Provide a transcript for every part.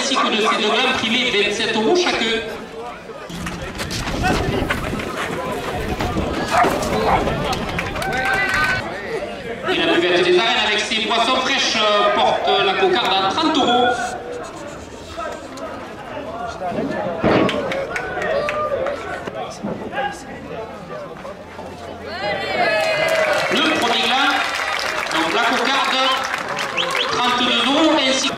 ainsi que de ces deux glanes privés 27 € chacun. Et la buvette des arènes avec ses boissons fraîches porte la cocarde à 30 €. Le premier gland, donc la cocarde, 32 € ainsi.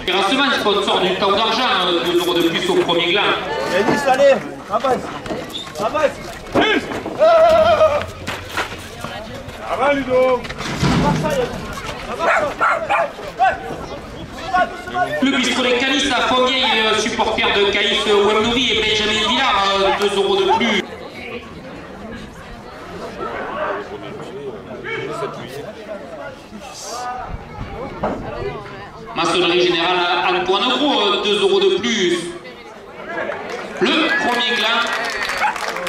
Terrassement, sponsor du temps d'argent, 2 € de plus au premier gland. Yanis, allez, avance, avance, plus. Avance, Ludo. Le bistrot des Calis à Fontvieille, supporter de Calis Wemnouri et Benjamin Villard, 2 € de plus. Maçonnerie générale Antoine Gros, 2 € de plus. Le premier gland,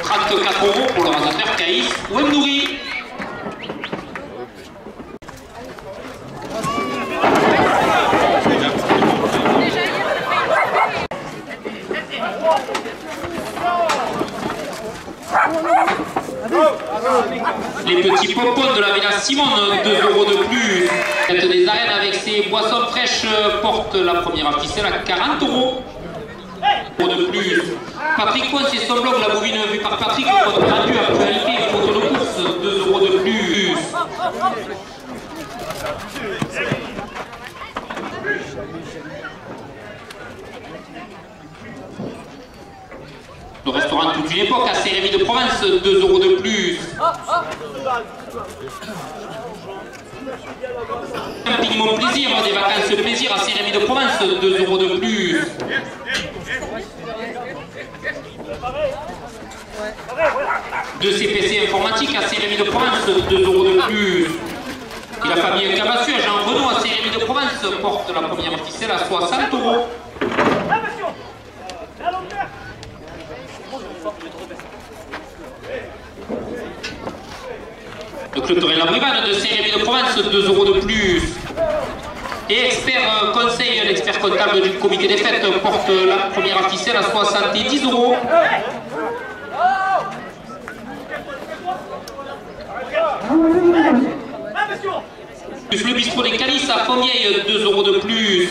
34 € pour le rasateur Caïs Wemnouri. Les petits pompons de la Villa Simone, 2 € de plus. Tête des arènes avec ses boissons fraîches porte la première ficelle à 40 € de plus. Patrick Ponce et son blog, la bovine vue par Patrick, compte rendu actualité et photo de course, 2 € de plus. Le restaurant toute une époque à Saint-Rémy de Provence, 2 € de plus. Camping Mon Plaisir, des vacances plaisir à Saint-Rémy de Provence, 2 € de plus. De CPC informatique à Saint-Rémy de Provence, 2 € de plus. Et la famille Cabassu à Jean Renaud à Saint-Rémy de Provence porte la première ficelle à 60 €. Le clôturin La Brivade de Saint-Rémy de Provence, 2 € de plus. Et expert conseil, l'expert comptable du comité des fêtes porte la première ficelle à 70 €. Plus le bistrot des Calis à Fontvieille, 2 € de plus.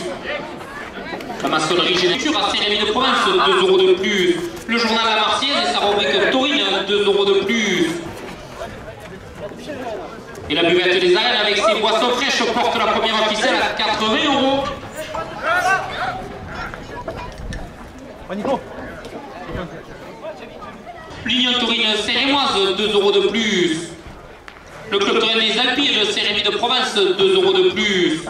La maçonnerie génétique à Saint-Rémy de Provence, 2 € de plus. Le journal La Marseillaise et sa rubrique taurine, 2 € de plus. Et la buvette des arènes avec ses boissons fraîches porte la première ficelle à 80 €. L'Union taurine Saint-Rémoise, 2 € de plus. Le clôturin des Alpilles de Saint-Rémy de Provence, 2 € de plus.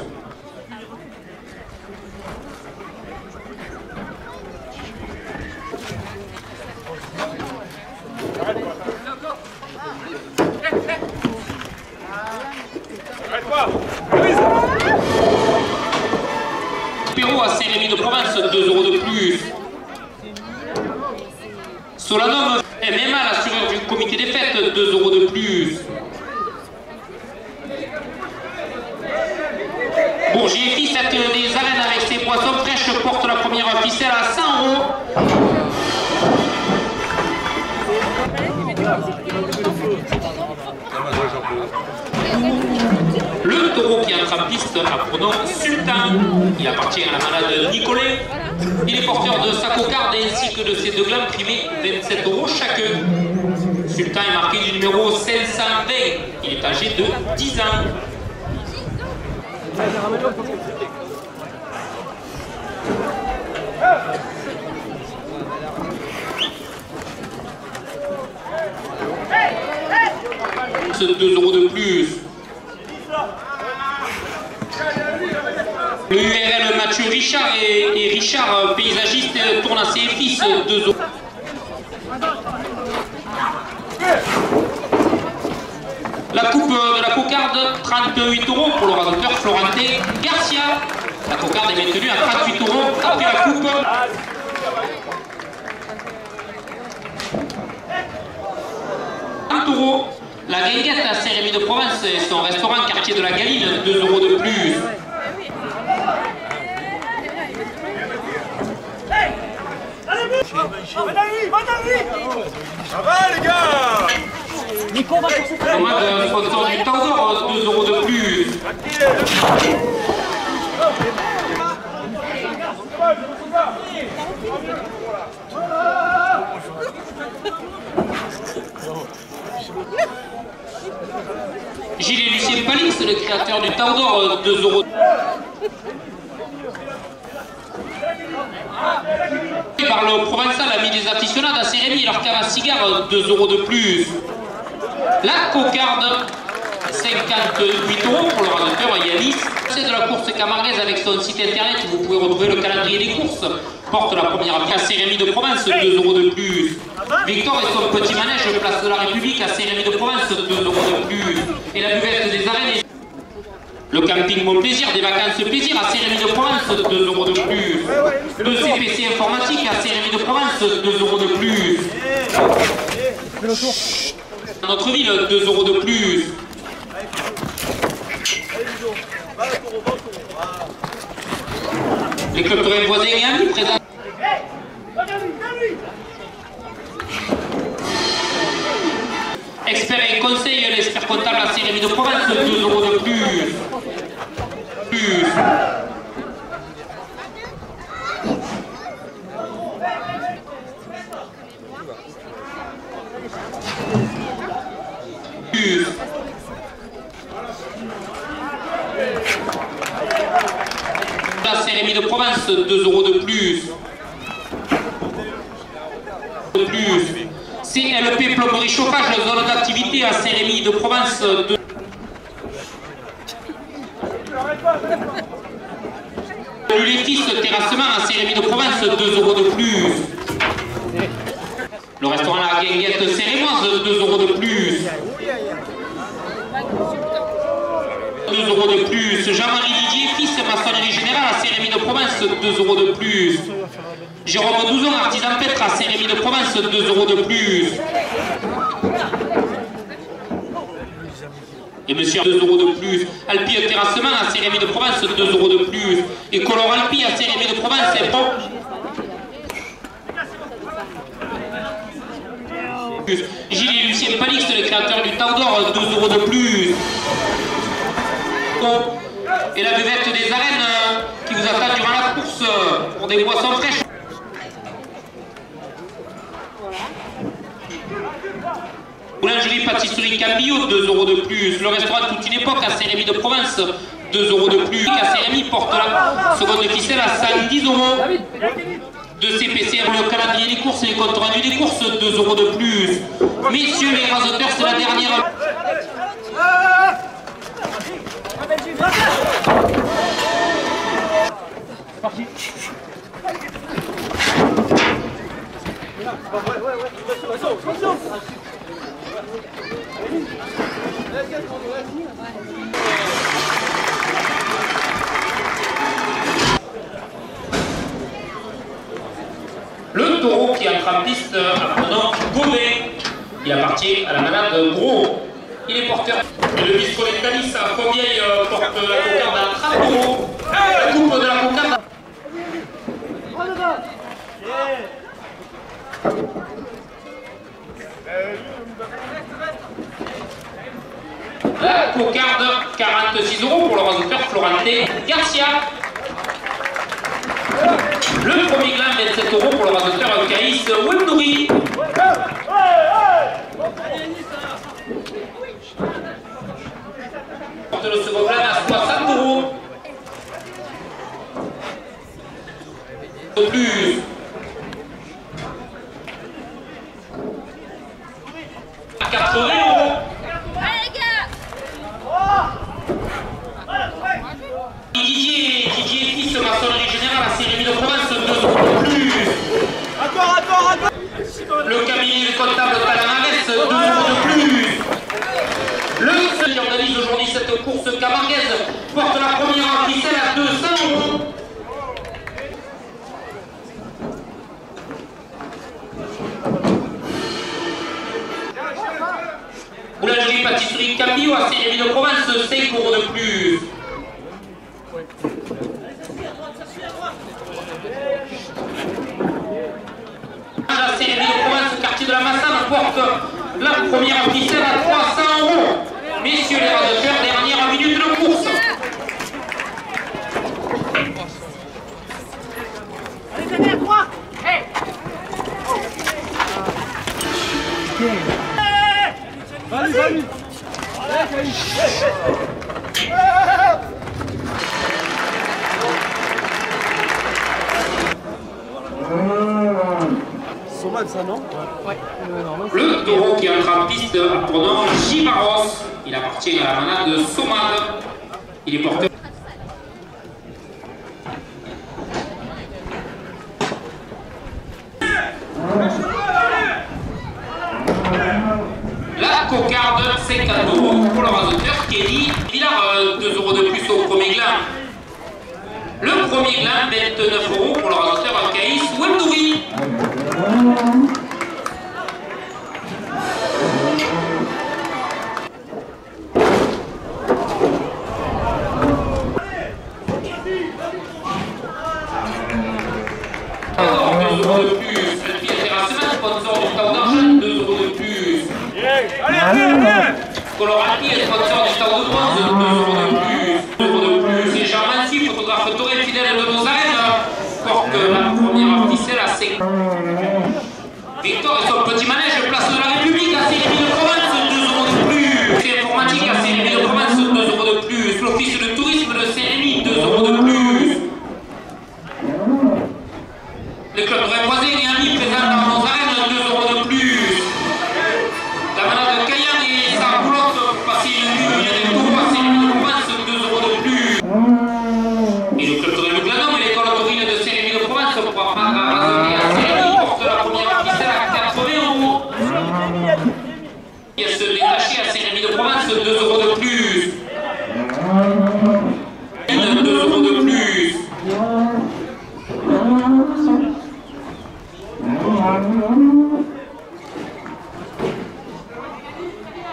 Perrault à Saint-Rémy de Provence, 2 € de plus. Solanum MMA, l'assureur du comité des fêtes, 2 € de plus. Bourgier Fils, tête des arènes avec ses boissons fraîches porte la première ficelle à 100 €. Le taureau qui entre en piste a pour nom Sultan. Il appartient à la malade Nicolet. Il est porteur de sa cocarde ainsi que de ses deux glands privés 27 € chacun. Sultan est marqué du numéro 520. Il est âgé de 10 ans. C'est 2 € de plus. Le URL Mathieu Richard et Richard, paysagiste, tourne à ses fils, 2 €. La coupe de la cocarde, 38 € pour le rasateur Florentin Garcia. La cocarde est maintenue à 38 € après la coupe. €. La Guinguette à Saint-Rémy de Provence et son restaurant quartier de la Galine, 2 € de plus. Ça va les gars? Commande sponsor du Taudor, 2 € de plus. Gilles et Lucien Palix, le créateur du Taudor, 2 €. Par le Provençal a mis des additionnades à Saint-Rémy, leur cave à cigare, 2 € de plus. La cocarde, 58 € pour le radoteur Yanis. C'est de la course camarguaise avec son site internet où vous pouvez retrouver le calendrier des courses. Porte la première à Saint-Rémy de Provence, 2 € de plus. Victor et son petit manège, place de la République à Saint-Rémy de Provence, 2 € de plus. Et la buvette des arènes. Le camping Mon Plaisir, des vacances plaisir à Saint-Rémy de Provence, 2 € de plus. Le CPC informatique à Saint-Rémy de Provence, 2 € de plus. Dans notre ville, 2 € de plus. Les clubs terrain voisins et amis présents. Expert et conseil, l'expert comptable à Saint-Rémy de Provence, 2 € de plus. Plus. La Saint-Rémy de Provence, 2 € de plus. De plus. CLP plomberie chauffage, zone d'activité à Saint-Rémy de Provence. Les fils terrassement à Saint-Rémy de Provence, 2 € de plus. Le restaurant La Guinguette Saint-Rémoise, 2 € de plus. 2 € de plus. Jean-Marie Didier, fils maçonnerie générale à Saint-Rémy de Provence, 2 € de plus. Jérôme Douzon, artisan peintre à Saint-Rémy de Provence, 2 € de plus. Et monsieur, 2 € de plus. Alpi terrassement à Saint-Rémy de Provence, 2 € de plus. Et Color Alpi à Saint-Rémy de Provence, c'est bon. Gilles et Lucien Palix, les créateurs du Taudor, 2 € de plus. Et la buvette des arènes qui vous attend durant la course pour des boissons fraîches. Boulangerie pâtisserie Cambio, 2 € de plus. Le restaurant Toute une époque à Saint-Rémy de Provence, 2 € de plus. À Saint-Rémy porte la seconde ficelle à 110 €. De CPC, le calendrier des courses et les comptes rendus des courses, 2 € de plus. Messieurs les rasoteurs, c'est la dernière. Parti. Le taureau qui entre en piste apprenant Godet. Il appartient à la manade Gros. Il est porteur. Et le bistrot des Talis à Fontvieille porte la cocarde à 30 €. La coupe de la cocarde. La cocarde, 46 € pour le rasoteur Florentin Garcia. Le premier gland, 27 € pour le rasoteur Caïs Wendouri. Porte le second gland à 60 €. De plus. À 80 €. Didier fils maçonnerie générale à Saint-Rémy de Provence, 2 € de plus. Encore. Le cabinet comptable Talamavès, 2 € de plus. Le seul qui organise aujourd'hui cette course camarguaise porte la première ficelle à 200 €. Boulangerie Pâtisserie Camillo à Saint-Rémy de Provence, 5 € de plus. À Saint-Rémy de Provence, quartier de la Massane, porte la première ficelle à 300 €. Messieurs les radoteurs, dernière minute de course. Allez, allez, à 3. Hey. Vas-y, vas-y. C'est mal ça, non? Ouais. Le taureau qui entre en piste a pour nom Gimaros. Il appartient à la manade Somade. Il est porteur. La cocarde, 50 € pour le rasoteur Kelly. Villard, 2 € de plus au premier gland. Le premier gland, 29 € pour le rasoteur Caïs Wemdouri. Alors, 2 € de plus. Le pied terrassement, sponsor du Tau d'argent, 2 € de plus. Allez, allez, allez. Colorati est sponsor du Tau de bronze, 2 € de plus. 2 € de plus. Et Jean Mancy, photographe toré fidèle de nos arènes, porte la première ficelle à 5. Victor et son petit manège, place de la République à Saint-Rémy de Provence, 2 € de plus. Fait informatique à Saint-Rémy de Provence, 2 € de plus. L'office de tourisme de Saint-Rémy, 2 € de plus. Le club de Rémoisé et Ami présent dans nos arènes, 2 € de plus. La manade de Cayenne et sa roulotte pour passer une nuit au milieu des taureaux à Saint-Rémy de Provence, 2 € de plus. Et le club de Rémy-Glanon et l'école taurine de Saint-Rémy de Provence pour raisonner à Saint-Rémy porte la première ficelle à 80 €. Et à se détacher à Saint-Rémy de Provence, 2 € de plus. 2 € de plus.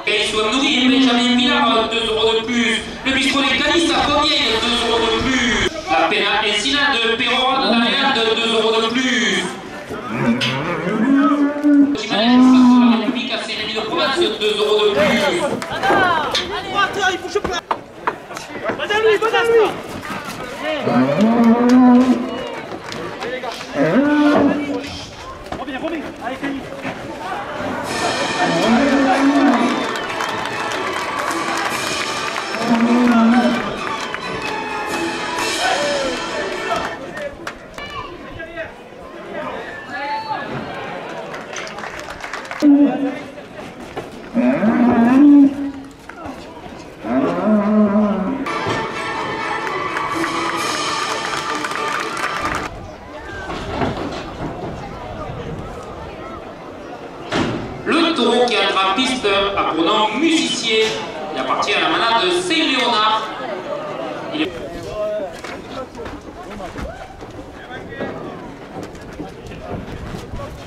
Et Souamnouri et Benjamin Villard, 2 € de plus. Le bistrot des Canis à Fournier, 2 € de plus. La Péna Essina de Perroran de Dariade, 2 € de plus. Petit manège place de la République à Saint-Rémy de Provence, 2 € de plus. Allez, il faut que je place. Vas-y, lui, vas-y. Reviens, reviens. Allez, Camille. Le taureau qui entre en piste a pour nom Musicier. Il appartient à la manade Saint-Léonard. Il est...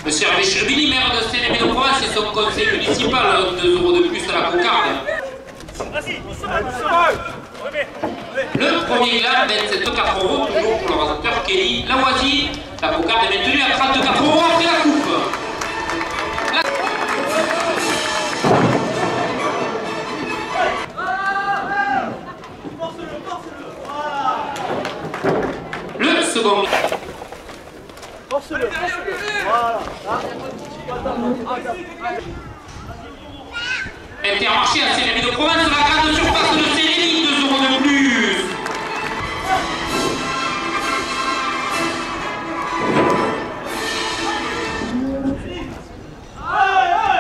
Monsieur Hervé Cherbini, maire de Saint-Rémy de Provence et son conseil municipal, 2 € de plus à la cocarde. Le premier gland, 27,4 €, toujours pour le rasoteur Kelly Lavoisier. La cocarde est maintenue à 34 € après la coupe. Le second. Force-le, force-le. Voilà. Intermarché à Saint-Rémy de Provence, la grande surface de Saint-Rémy, 2 € de plus.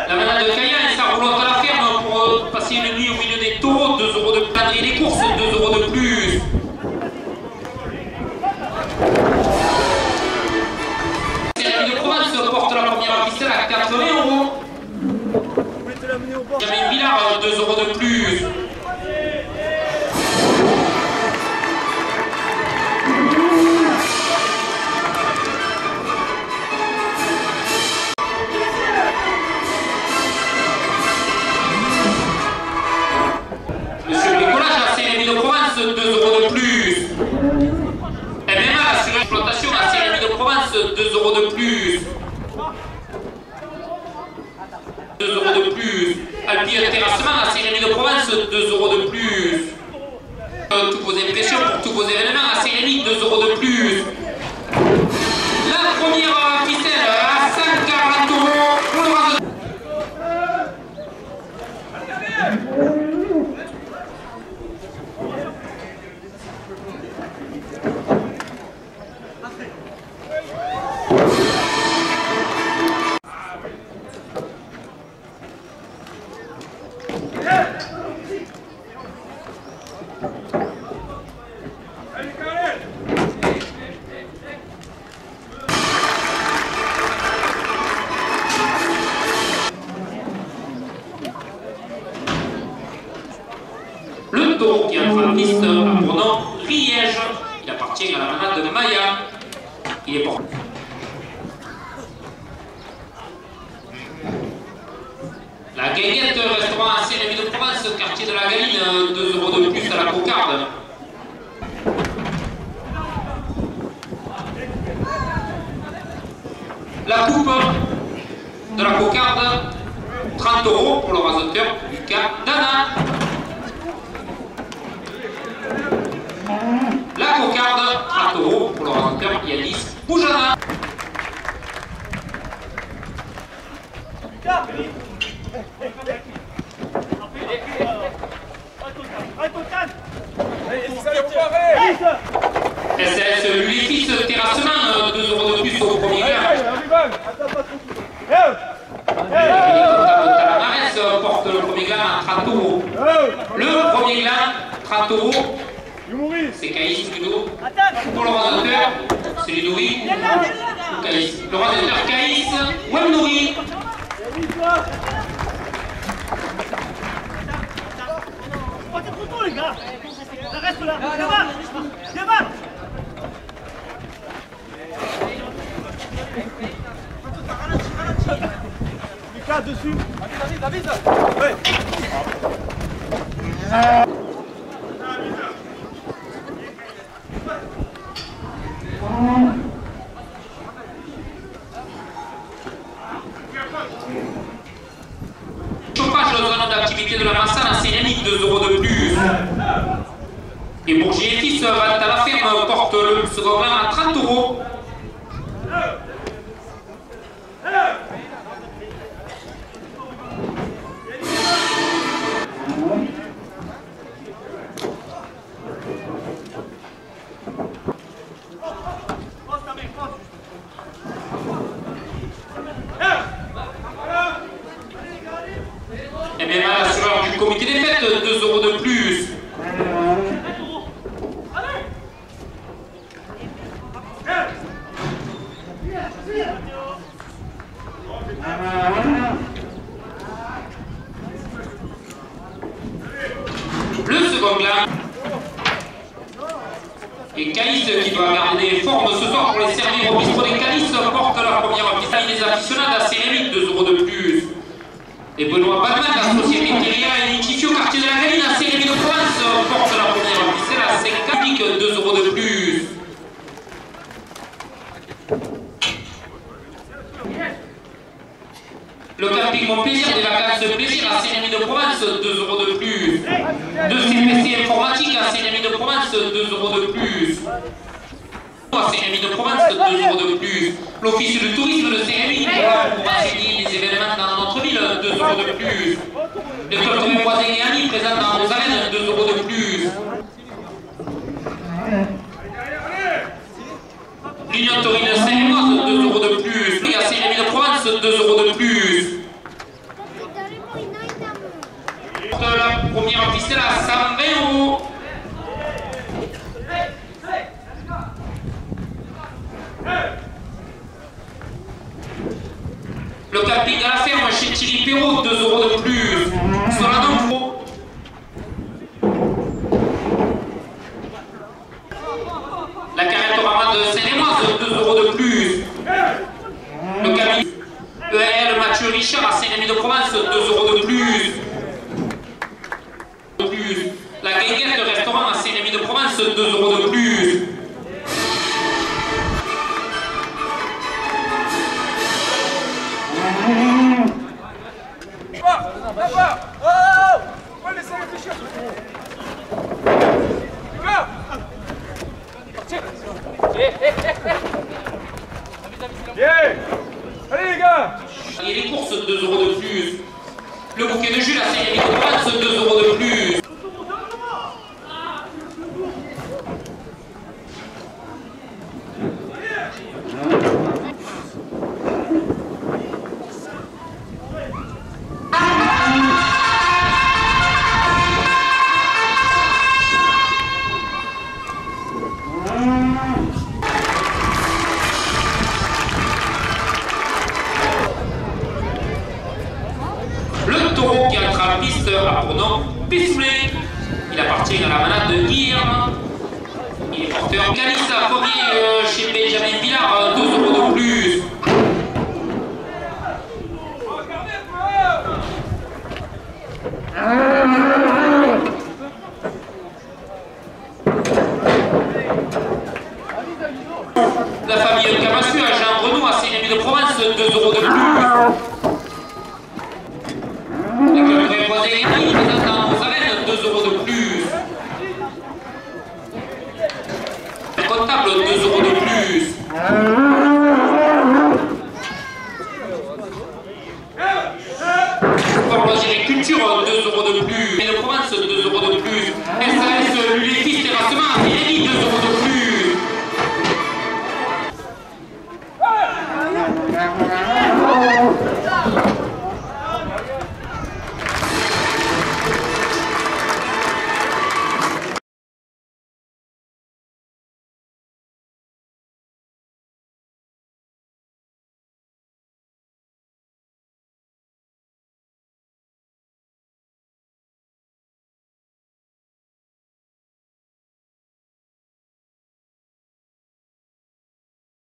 La manade de Cayenne et sa roulotte à la ferme pour passer une nuit au milieu des taureaux, 2 € de padré des courses, 2 € de plus. Saint-Rémy de Provence porte la première ficelle à 80 €. Benjamin Villard, 2 € de plus. 2 € de plus. Alpi Terrassement, la Cérémonie de Provence, 2 € de plus. Toutes vos impressions pour tous vos événements, la Cérémonie, 2 € de plus. La première ficelle à 140 € pour le rasoteur. Le taureau qui entre en piste a pour nom Riège. Il appartient à la manade de Maya. Il est porté. La Guinguette, restaurant à Cérémonie de Provence, quartier de la Galine, 2 € de plus à la cocarde. La coupe de la cocarde, 30 € pour le rasoteur Lucas Dana. La cocarde, 30 € pour le rasoteur Yanis Boujana. SS Luléfils Terrassement, 2 € de plus au premier gain. Talamares porte le premier gain à 30 €. Le premier gain, 30 €. C'est Caïs Ludo. Pour le rasoteur, c'est Ludovic ou Caïs. Le rasoteur Caïs, Wemnouri. Oh, t'es trop tôt, les gars. Reste là. Démarre. Lucas, dessus. David. Ouais. Chauffage aux zones d'activité de la Massane à Cérémie, 2 € de plus. Et Bourgier et Fils, vente à la ferme, porte le second rang à 30 €. Et bien l'assureur du comité des fêtes, 2 € de plus. Le second gland. Et Caïs qui doit garder forme ce soir pour les servir au bistrot des Calis porte la première ficelle des aficionados à Cérémie, 2 € de plus. Et Benoît Balman, la société terrière identifiée au quartier de la Galine à Cérémie de Provence, porte la première ficelle à 5 €, 2 € de plus. Le camping Mon Plaisir des vacances de plaisir à Cérémie de Provence, 2 € de plus. 2 CPC informatique à Cérémie de Provence, 2 € de plus. À Cérémie de Provence, 2 € de plus. L'Office du tourisme de Cérémie pour enseigner les événements dans notre ville, 2 € de plus. L'école de mes voisins et amis présente dans nos arènes, 2 € de plus. L'Union Taurine Saint-Émoise, 2 € de plus. Et à Cérémie de Provence, 2 € de plus. La première ficelle à 120 €. Le camping à la ferme chez Thierry Perrault, 2 € de plus. Sur la Donfro. La Carrette-Rama de Seine-et-Oise, 2 € de plus. Le camping EAL Mathieu Richard à Saint-Rémy-de-Provence, 2 € de plus. La Guinguette restaurant à Saint-Rémy-de-Provence, 2 € de plus. Et les courses, 2 euros de plus. Le bouquet de jus, la série de Provence, 2 euros de plus. Le taureau qui entre à piste a pour nom Pissoulet. Il appartient à la manade de Guillerme. Il est porteur Calice à Fourier chez Benjamin Villard, 2 euros de plus. La famille Camassu à Jean Renaud à Saint-Rémy de Provence, 2 euros de plus. L'écurie Voisin Henry, les attend aux arènes, 2 euros de plus. Le comptable, 2 euros de plus. Pour loisir et culture, 2 euros de plus. Et de Provence, 2 euros de plus.